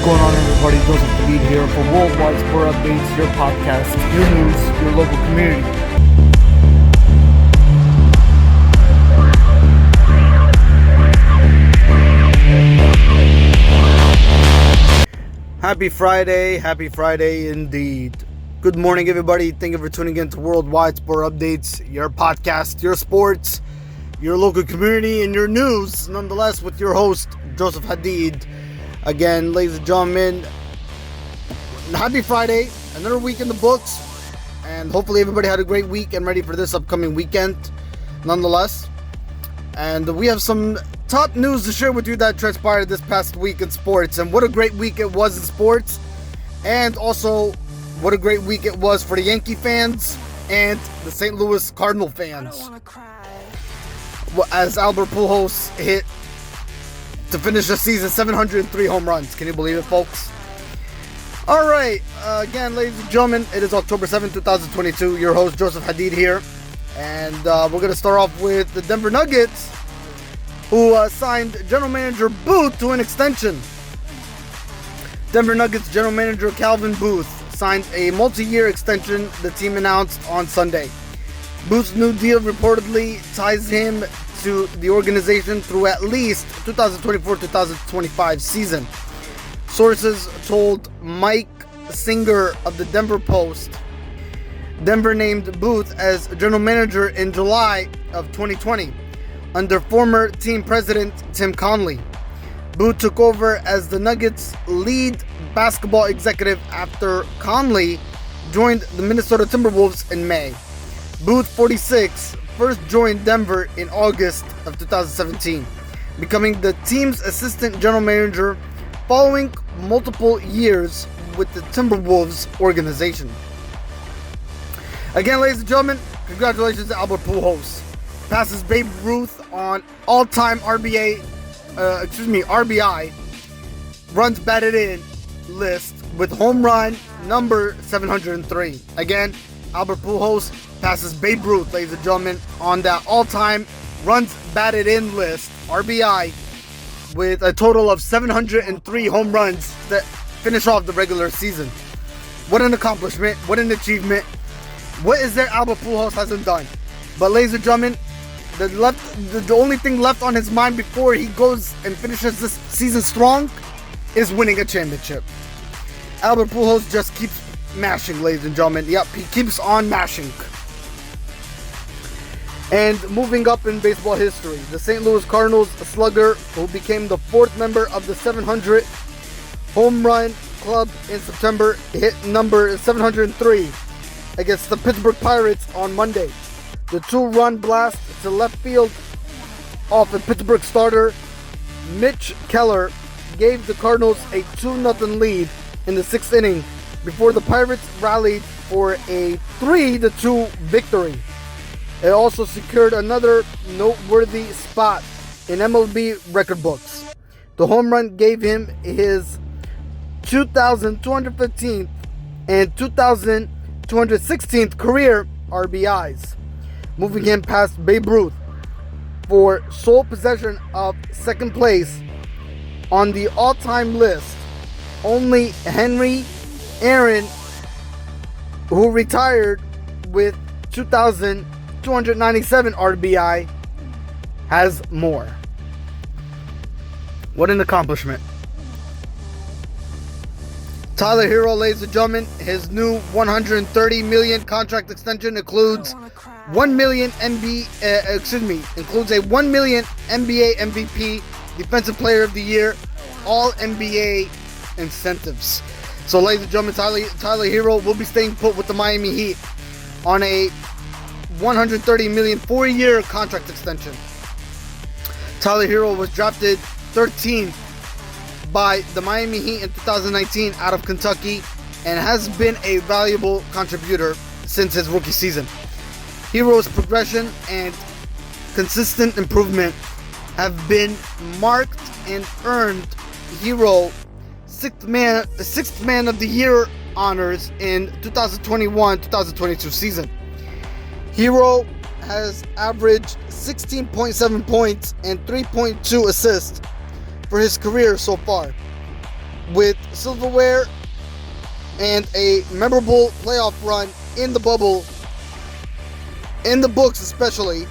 going on, everybody? Joseph Hadid here for Worldwide Sport Updates, your podcast, your news, your local community. Happy Friday indeed. Good morning, everybody. Thank you for tuning in to Worldwide Sport Updates, your podcast, your sports, your local community, and your news, nonetheless, with your host, Joseph Hadid. Again, ladies and gentlemen, happy Friday, another week in the books, and hopefully everybody had a great week and ready for this upcoming weekend, nonetheless. And we have some top news to share with you that transpired this past week in sports, and what a great week it was in sports, and also what a great week it was for the Yankee fans and the St. Louis Cardinal fans. As Albert Pujols hit to finish the season 703 home runs. Can you believe it, folks? Alright, again, ladies and gentlemen, it is October 7th, 2022. Your host, Joseph Hadid here. And we're going to start off with the Denver Nuggets, who signed General Manager Booth to an extension. Denver Nuggets General Manager Calvin Booth signed a multi-year extension, the team announced on Sunday. Booth's new deal reportedly ties him to the organization through at least 2024-2025 season. Sources told Mike Singer of the Denver Post. Denver named Booth as general manager in July of 2020 under former team president Tim Connelly. Booth took over as the Nuggets' lead basketball executive after Connelly joined the Minnesota Timberwolves in May. Booth, 46, first joined Denver in August of 2017, becoming the team's assistant general manager following multiple years with the Timberwolves organization. Again, ladies and gentlemen, congratulations to Albert Pujols. Passes Babe Ruth on all-time RBI runs batted in list with home run number 703. Again, Albert Pujols passes Babe Ruth, ladies and gentlemen, on that all-time runs batted in list, RBI, with a total of 703 home runs that finish off the regular season. What an accomplishment, what an achievement. What is there Albert Pujols hasn't done? But ladies and gentlemen, the only thing left on his mind before he goes and finishes this season strong is winning a championship. Albert Pujols just keeps mashing, ladies and gentlemen. Yep, he keeps on mashing. And moving up in baseball history, the St. Louis Cardinals slugger, who became the fourth member of the 700 home run club in September, hit number 703 against the Pittsburgh Pirates on Monday. The two-run blast to left field off a Pittsburgh starter, Mitch Keller, gave the Cardinals a 2-0 lead in the sixth inning before the Pirates rallied for a 3-2 victory. It also secured another noteworthy spot in MLB record books. The home run gave him his 2,215th and 2,216th career RBIs, moving him past Babe Ruth for sole possession of second place on the all-time list. Only Henry Aaron, who retired with 2,297 RBI, has more. What an accomplishment. Tyler Herro, ladies and gentlemen, his new $130 million contract extension includes includes a $1 million NBA MVP, Defensive Player of the Year, All NBA incentives. So, ladies and gentlemen, Tyler Herro will be staying put with the Miami Heat on a $130 million 4-year contract extension. Tyler Herro was drafted 13th by the Miami Heat in 2019 out of Kentucky and has been a valuable contributor since his rookie season. Herro's progression and consistent improvement have been marked and earned Herro sixth man of the year honors in 2021-2022 season. Herro has averaged 16.7 points and 3.2 assists for his career so far. with silverware and a memorable playoff run in the bubble, in the books especially,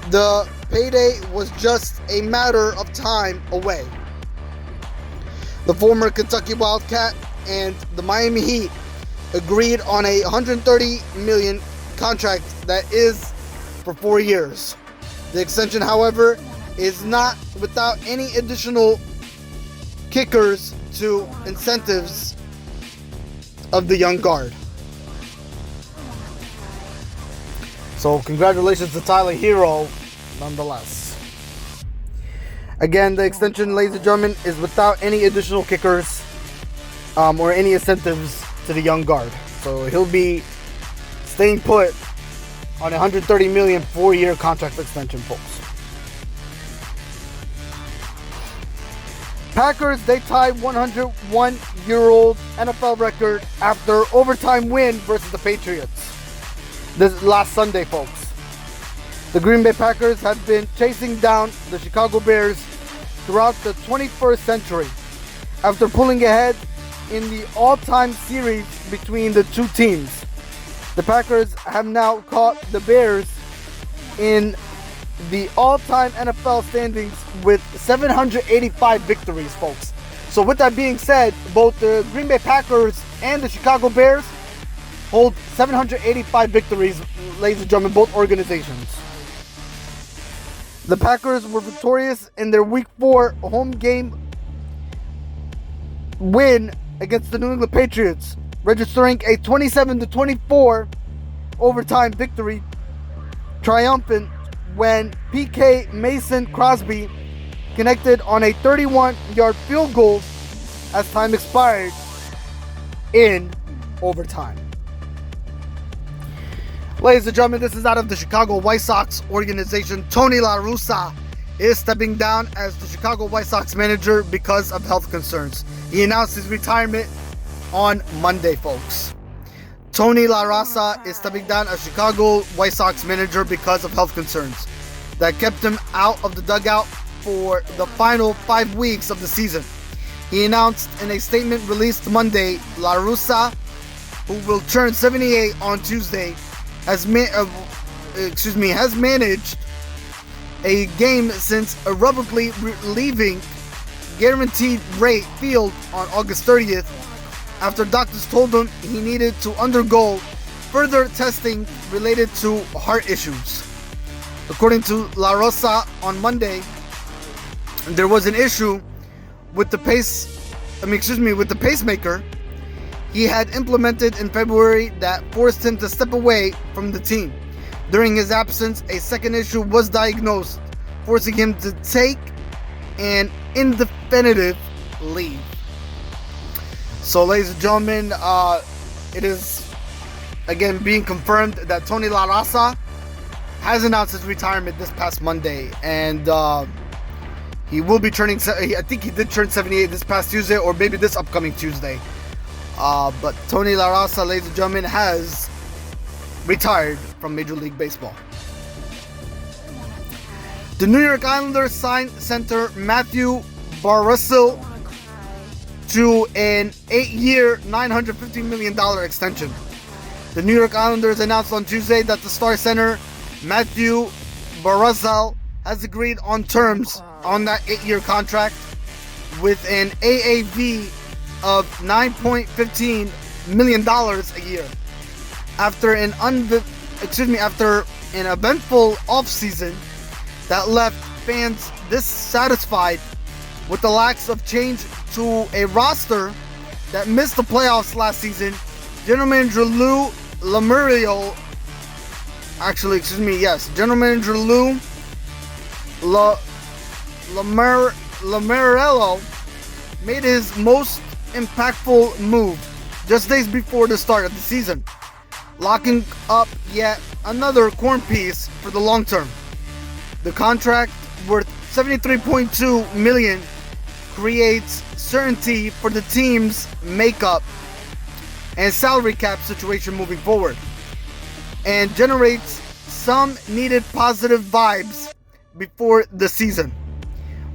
the payday was just a matter of time away. The former Kentucky Wildcat and the Miami Heat agreed on a $130 million contract that is for 4 years. The extension, however, is not without any additional kickers to incentives of the young guard. So congratulations to Tyler Herro, nonetheless. Again, the extension, ladies and gentlemen, is without any additional kickers or any incentives to the young guard. So he'll be staying put on a $130 million 4-year contract extension, folks. Packers, they tied 101-year-old NFL record after overtime win versus the Patriots this last Sunday, folks. The Green Bay Packers have been chasing down the Chicago Bears throughout the 21st century after pulling ahead in the all-time series between the two teams. The Packers have now caught the Bears in the all-time NFL standings with 785 victories, folks. So with that being said, both the Green Bay Packers and the Chicago Bears hold 785 victories, ladies and gentlemen, both organizations. The Packers were victorious in their Week 4 home game win against the New England Patriots, registering a 27-24 overtime victory, triumphant when PK Mason Crosby connected on a 31-yard field goal as time expired in overtime. Ladies and gentlemen, this is out of the Chicago White Sox organization. Tony Larussa is stepping down as the Chicago White Sox manager because of health concerns. He announced his retirement on Monday, folks. Tony Larussa is stepping down as Chicago White Sox manager because of health concerns that kept him out of the dugout for the final 5 weeks of the season. He announced in a statement released Monday, Larussa, who will turn 78 on Tuesday, has managed a game since abruptly leaving Guaranteed Rate Field on August 30th after doctors told him he needed to undergo further testing related to heart issues. According to Larussa, on Monday, there was an issue with the pacemaker he had implemented in February that forced him to step away from the team. During his absence, a second issue was diagnosed, forcing him to take an indefinite leave. So, ladies and gentlemen, it is again being confirmed that Tony Larussa has announced his retirement this past Monday, and he will be turning, I think he did turn 78 this past Tuesday, or maybe this upcoming Tuesday. But Tony Larussa, ladies and gentlemen, has retired from Major League Baseball. The New York Islanders signed center Mathew Barzal to an 8-year, $950 million extension. The New York Islanders announced on Tuesday that the star center Mathew Barzal has agreed on terms on that 8-year contract with an AAV of $9.15 million a year. After an eventful offseason that left fans dissatisfied with the lack of change to a roster that missed the playoffs last season, General Manager Lou Lamoriello made his most impactful move just days before the start of the season, locking up yet another corn piece for the long term. The contract, worth $73.2 million, creates certainty for the team's makeup and salary cap situation moving forward, and generates some needed positive vibes before the season.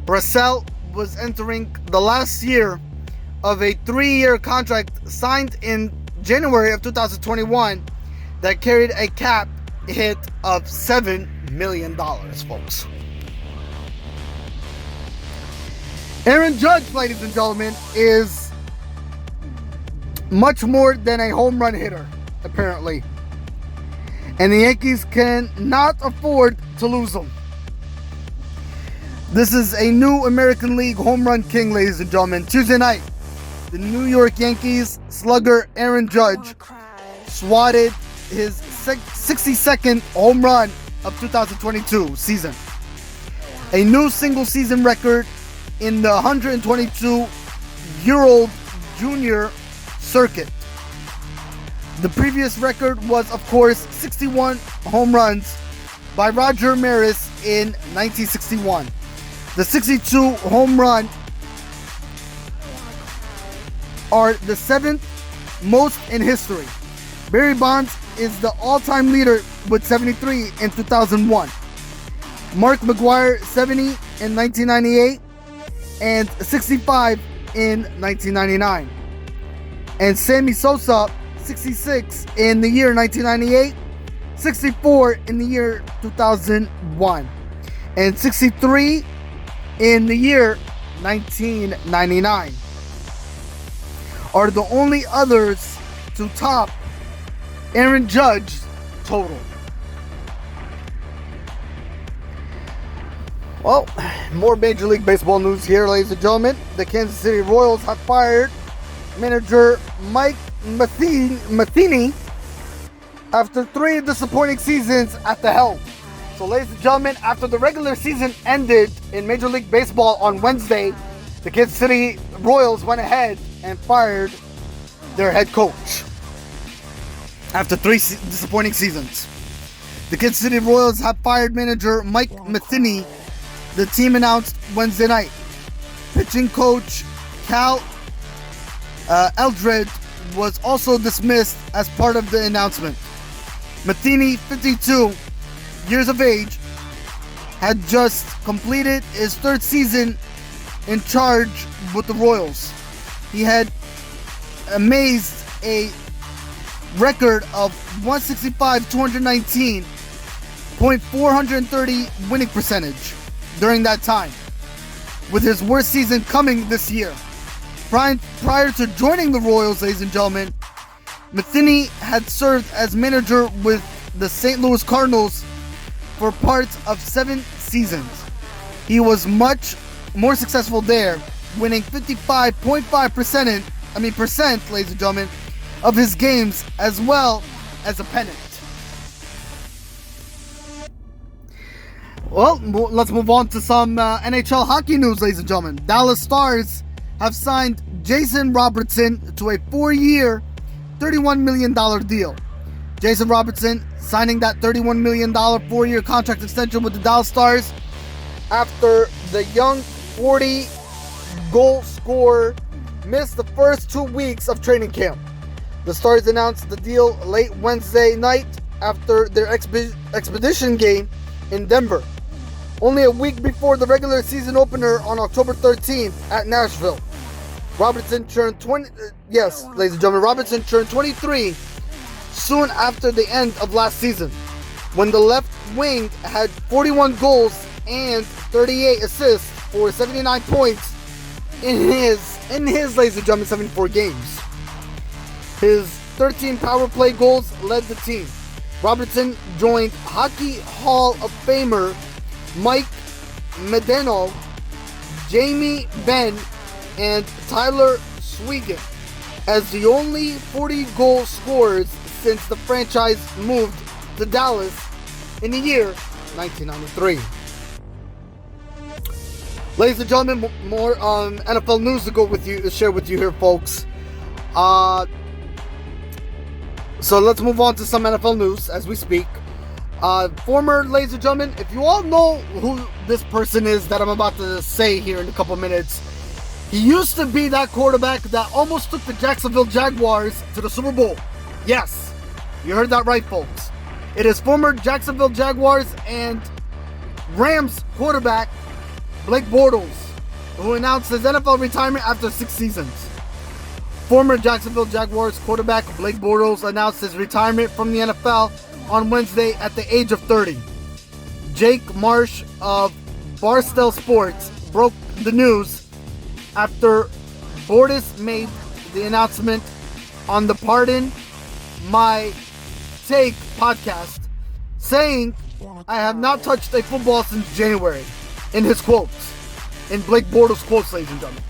Barzal was entering the last year of a 3-year contract signed in January of 2021 that carried a cap hit of $7 million, folks. Aaron Judge, ladies and gentlemen, is much more than a home run hitter, apparently. And the Yankees cannot afford to lose him. This is a new American League home run king, ladies and gentlemen. Tuesday night, the New York Yankees slugger Aaron Judge swatted his 62nd home run of 2022 season. A new single season record in the 122-year-old junior circuit. The previous record was, of course, 61 home runs by Roger Maris in 1961. The 62 home run are the 7th most in history. Barry Bonds is the all-time leader with 73 in 2001. Mark McGwire 70 in 1998 and 65 in 1999. And Sammy Sosa 66 in the year 1998, 64 in the year 2001, and 63 in the year 1999 are the only others to top Aaron Judge's total. Well, more Major League Baseball news here, ladies and gentlemen. The Kansas City Royals have fired manager Mike Matheny after 3 disappointing seasons at the helm. So, ladies and gentlemen, after the regular season ended in Major League Baseball on Wednesday, the Kansas City Royals went ahead and fired their head coach after 3 disappointing seasons. The Kansas City Royals have fired manager Mike Matheny, the team announced Wednesday night. Pitching coach Cal Eldred was also dismissed as part of the announcement. Matheny, 52 years of age, had just completed his 3rd season in charge with the Royals. He had amazed a record of 165, 219, .430 winning percentage during that time, with his worst season coming this year. Prior to joining the Royals, ladies and gentlemen, Matheny had served as manager with the St. Louis Cardinals for parts of 7 seasons. He was much more successful there, winning 55.5%, ladies and gentlemen, of his games, as well as a pennant. Well, let's move on to some NHL hockey news, ladies and gentlemen. Dallas Stars have signed Jason Robertson to a 4-year, $31 million deal. Jason Robertson signing that $31 million 4-year contract extension with the Dallas Stars after the young 40-goal scorer missed the first 2 weeks of training camp. The Stars announced the deal late Wednesday night after their expedition game in Denver, only a week before the regular season opener on October 13th at Nashville. Robertson turned 23 soon after the end of last season, when the left wing had 41 goals and 38 assists for 79 points in his ladies and gentlemen, 74 games. His 13 power play goals led the team. Robertson joined Hockey Hall of Famer Mike Matheny, Jamie Benn, and Tyler Seguin as the only 40-goal scorers since the franchise moved to Dallas in the year 1993. Ladies and gentlemen, more NFL news to share with you here, folks. So let's move on to some NFL news as we speak. Ladies and gentlemen, if you all know who this person is that I'm about to say here in a couple minutes, he used to be that quarterback that almost took the Jacksonville Jaguars to the Super Bowl. Yes, you heard that right, folks. It is former Jacksonville Jaguars and Rams quarterback Blake Bortles, who announced his NFL retirement after 6 seasons. Former Jacksonville Jaguars quarterback Blake Bortles announced his retirement from the NFL on Wednesday at the age of 30. Jake Marsh of Barstool Sports broke the news after Bortles made the announcement on the Pardon My Take podcast, saying, "I have not touched a football since January," in his quotes. In Blake Bortles' quotes, ladies and gentlemen.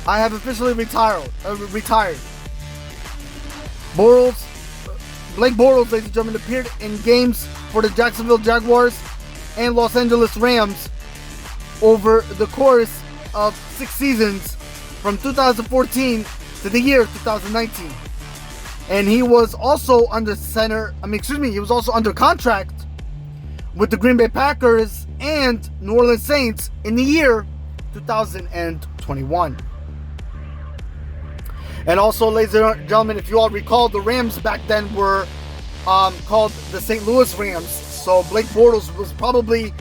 "I have officially retired. Blake Bortles, ladies and gentlemen, appeared in games for the Jacksonville Jaguars and Los Angeles Rams over the course of 6 seasons from 2014 to the year 2019. And he was also under contract with the Green Bay Packers and New Orleans Saints in the year 2021. And also, ladies and gentlemen, if you all recall, the Rams back then were called the St. Louis Rams. So Blake Bortles was probably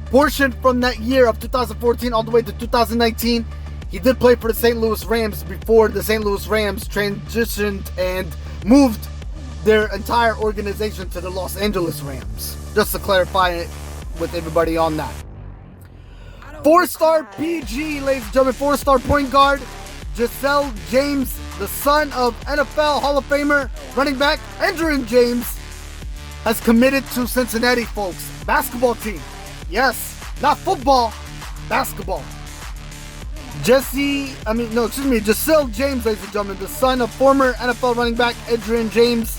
portioned from that year of 2014 all the way to 2019. He did play for the St. Louis Rams before the St. Louis Rams transitioned and moved their entire organization to the Los Angeles Rams. Just to clarify it with everybody on that. 4-star PG, ladies and gentlemen, 4-star point guard Giselle James, the son of NFL Hall of Famer running back Edgerrin James, has committed to Cincinnati, folks. Basketball team. Yes, not football, basketball. Giselle James, ladies and gentlemen, the son of former NFL running back Edgerrin James,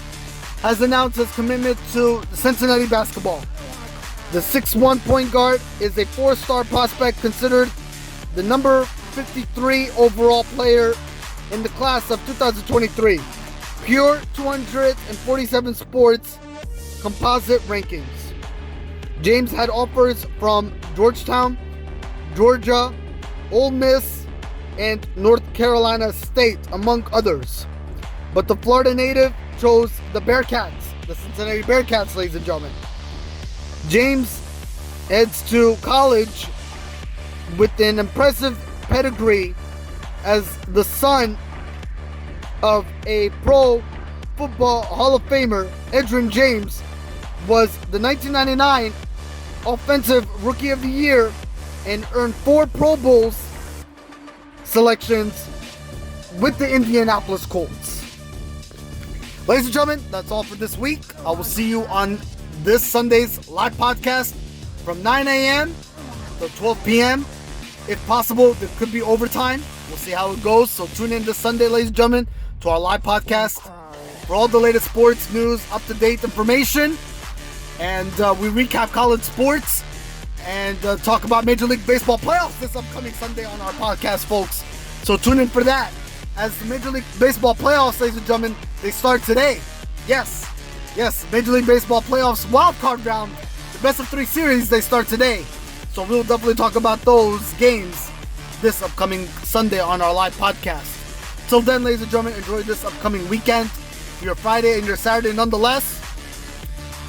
has announced his commitment to Cincinnati basketball. The 6'1" point guard is a 4-star prospect, considered the number 53 overall player in the class of 2023. Pure 247 sports composite rankings. James had offers from Georgetown, Georgia, Ole Miss, and North Carolina State, among others. But the Florida native chose the Bearcats, the Cincinnati Bearcats, ladies and gentlemen. James heads to college with an impressive pedigree as the son of a Pro Football Hall of Famer. Edgerrin James was the 1999 Offensive Rookie of the Year and earned 4 Pro Bowls selections with the Indianapolis Colts. Ladies and gentlemen, that's all for this week. I will see you on this Sunday's live podcast from 9 a.m. to 12 p.m. If possible, there could be overtime. We'll see how it goes. So tune in this Sunday, ladies and gentlemen, to our live podcast for all the latest sports news, up-to-date information. And we recap college sports and talk about Major League Baseball playoffs this upcoming Sunday on our podcast, folks. So tune in for that. As the Major League Baseball playoffs, ladies and gentlemen, they start today. Yes, Major League Baseball playoffs wild card round, the best of 3 series, they start today. So we'll definitely talk about those games this upcoming Sunday on our live podcast. Till then, ladies and gentlemen, enjoy this upcoming weekend, your Friday and your Saturday nonetheless.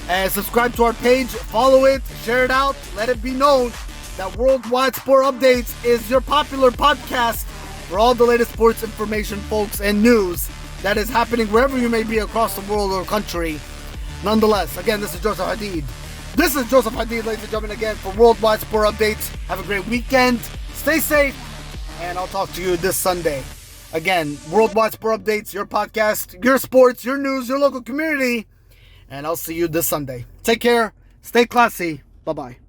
And subscribe to our page, follow it, share it out, let it be known that Worldwide Sport Updates is your popular podcast for all the latest sports information, folks, and news that is happening wherever you may be across the world or country. Nonetheless, again, this is Joseph Hadid. Ladies and gentlemen, again, for Worldwide Sport Updates. Have a great weekend. Stay safe, and I'll talk to you this Sunday. Again, Worldwide Sport Updates, your podcast, your sports, your news, your local community. And I'll see you this Sunday. Take care. Stay classy. Bye-bye.